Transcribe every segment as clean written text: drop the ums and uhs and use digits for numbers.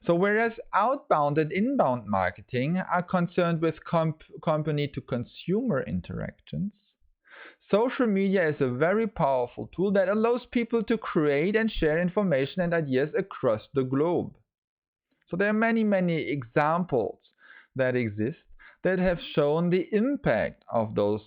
So whereas outbound and inbound marketing are concerned with company-to-consumer interactions, social media is a very powerful tool that allows people to create and share information and ideas across the globe. So there are many examples that exist that have shown the impact of those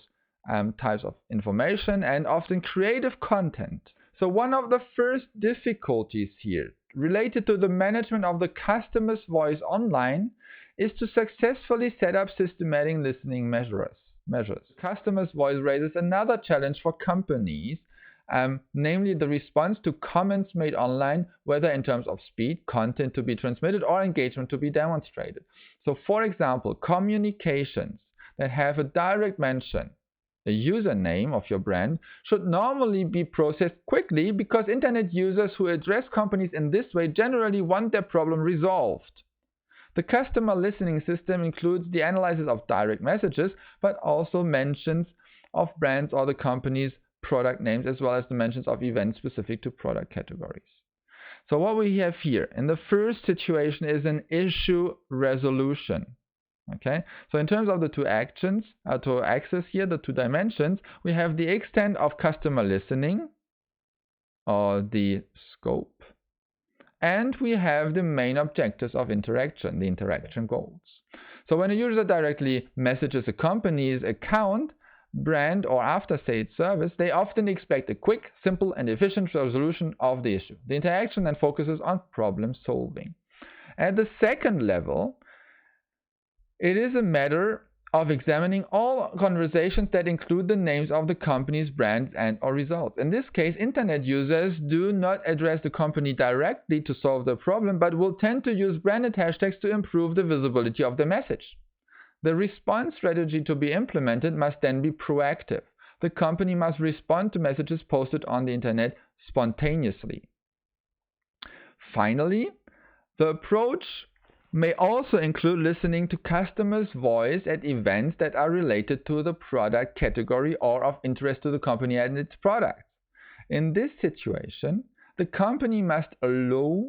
types of information and often creative content. So one of the first difficulties here related to the management of the customer's voice online is to successfully set up systematic listening measures. Customer's voice raises another challenge for companies, namely the response to comments made online, whether in terms of speed, content to be transmitted, or engagement to be demonstrated. So for example, communications that have a direct mention, a username of your brand, should normally be processed quickly because internet users who address companies in this way generally want their problem resolved. The customer listening system includes the analysis of direct messages, but also mentions of brands or the company's product names, as well as the mentions of events specific to product categories. So what we have here in the first situation is an issue resolution. Okay, so in terms of the two actions, to access here, the two dimensions, we have the extent of customer listening, or the scope, and we have the main objectives of interaction, the interaction goals. So when a user directly messages a company's account, brand, or after-sales service, they often expect a quick, simple, and efficient resolution of the issue. The interaction then focuses on problem solving. At the second level, it is a matter of examining all conversations that include the names of the company's brands and or results. In this case, internet users do not address the company directly to solve the problem, but will tend to use branded hashtags to improve the visibility of the message. The response strategy to be implemented must then be proactive. The company must respond to messages posted on the internet spontaneously. Finally, the approach may also include listening to customers' voice at events that are related to the product category or of interest to the company and its products. In this situation, the company must allow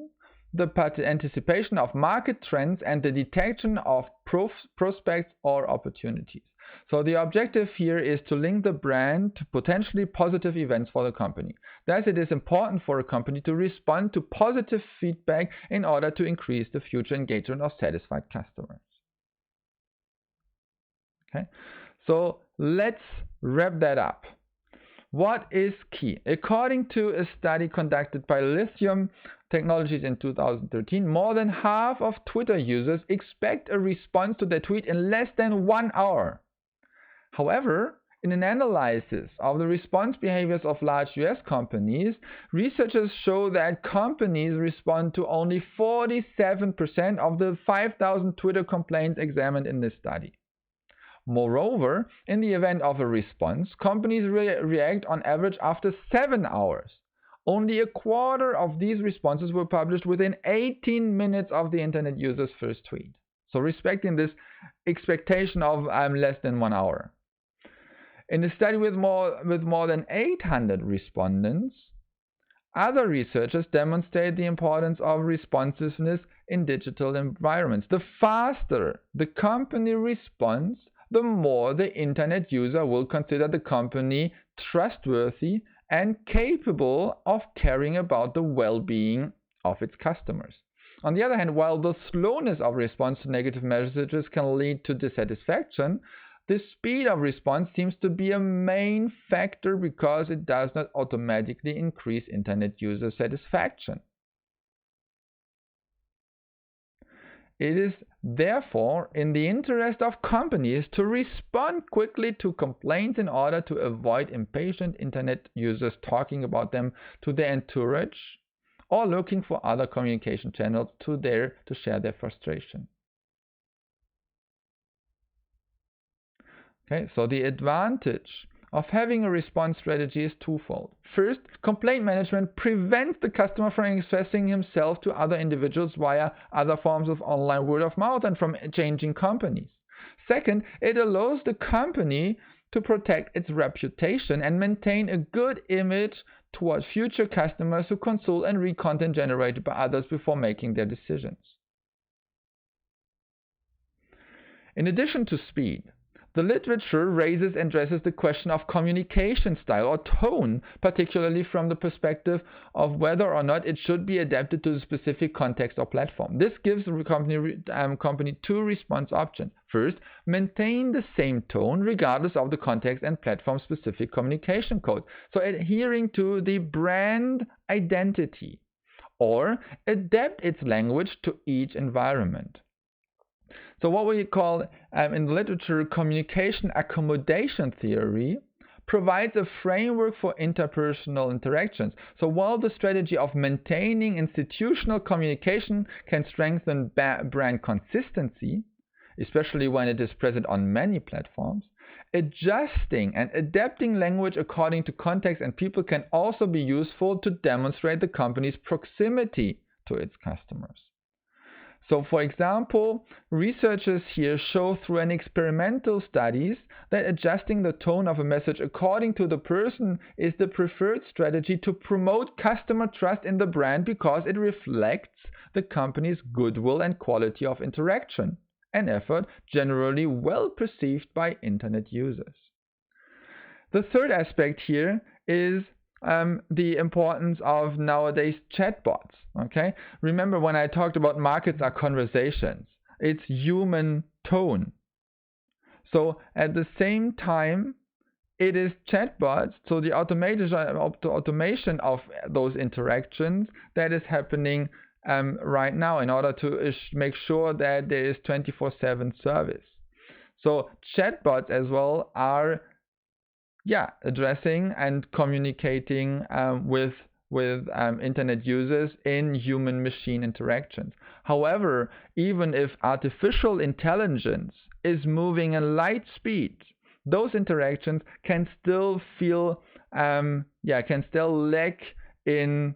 the anticipation of market trends and the detection of prospects or opportunities. So the objective here is to link the brand to potentially positive events for the company. Thus, it is important for a company to respond to positive feedback in order to increase the future engagement of satisfied customers. Okay, so let's wrap that up. What is key? According to a study conducted by Lithium Technologies in 2013, more than half of Twitter users expect a response to their tweet in less than 1 hour. However, in an analysis of the response behaviors of large US companies, researchers show that companies respond to only 47% of the 5,000 Twitter complaints examined in this study. Moreover, in the event of a response, companies react on average after 7 hours. Only a quarter of these responses were published within 18 minutes of the internet user's first tweet. So respecting this expectation of less than 1 hour. In a study with more than 800 respondents, other researchers demonstrate the importance of responsiveness in digital environments. The faster the company responds, the more the internet user will consider the company trustworthy and capable of caring about the well-being of its customers. On the other hand, while the slowness of response to negative messages can lead to dissatisfaction, the speed of response seems to be a main factor because it does not automatically increase internet user satisfaction. It is therefore in the interest of companies to respond quickly to complaints in order to avoid impatient internet users talking about them to their entourage or looking for other communication channels to share their frustration. Okay, so the advantage of having a response strategy is twofold. First, complaint management prevents the customer from expressing himself to other individuals via other forms of online word of mouth and from changing companies. Second, it allows the company to protect its reputation and maintain a good image towards future customers who consult and read content generated by others before making their decisions. In addition to speed, the literature raises and addresses the question of communication style or tone, particularly from the perspective of whether or not it should be adapted to the specific context or platform. This gives the company two response options. First, maintain the same tone regardless of the context and platform-specific communication code, so adhering to the brand identity, or adapt its language to each environment. So what we call in the literature communication accommodation theory provides a framework for interpersonal interactions. So while the strategy of maintaining institutional communication can strengthen brand consistency, especially when it is present on many platforms, adjusting and adapting language according to context and people can also be useful to demonstrate the company's proximity to its customers. So for example, researchers here show through an experimental studies that adjusting the tone of a message according to the person is the preferred strategy to promote customer trust in the brand because it reflects the company's goodwill and quality of interaction, an effort generally well perceived by internet users. The third aspect here is the importance of nowadays chatbots. Okay, remember when I talked about markets are conversations, it's human tone. So at the same time, it is chatbots, so the automation of those interactions that is happening right now in order to make sure that there is 24/7 service. So chatbots as well are addressing and communicating with internet users in human-machine interactions. However, even if artificial intelligence is moving at light speed, those interactions can still lack in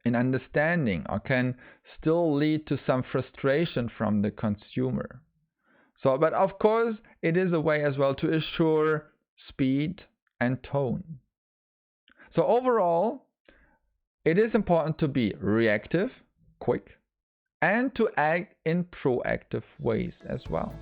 understanding, or can still lead to some frustration from the consumer. So, but of course, it is a way as well to assure speed and tone. So overall, it is important to be reactive, quick, and to act in proactive ways as well.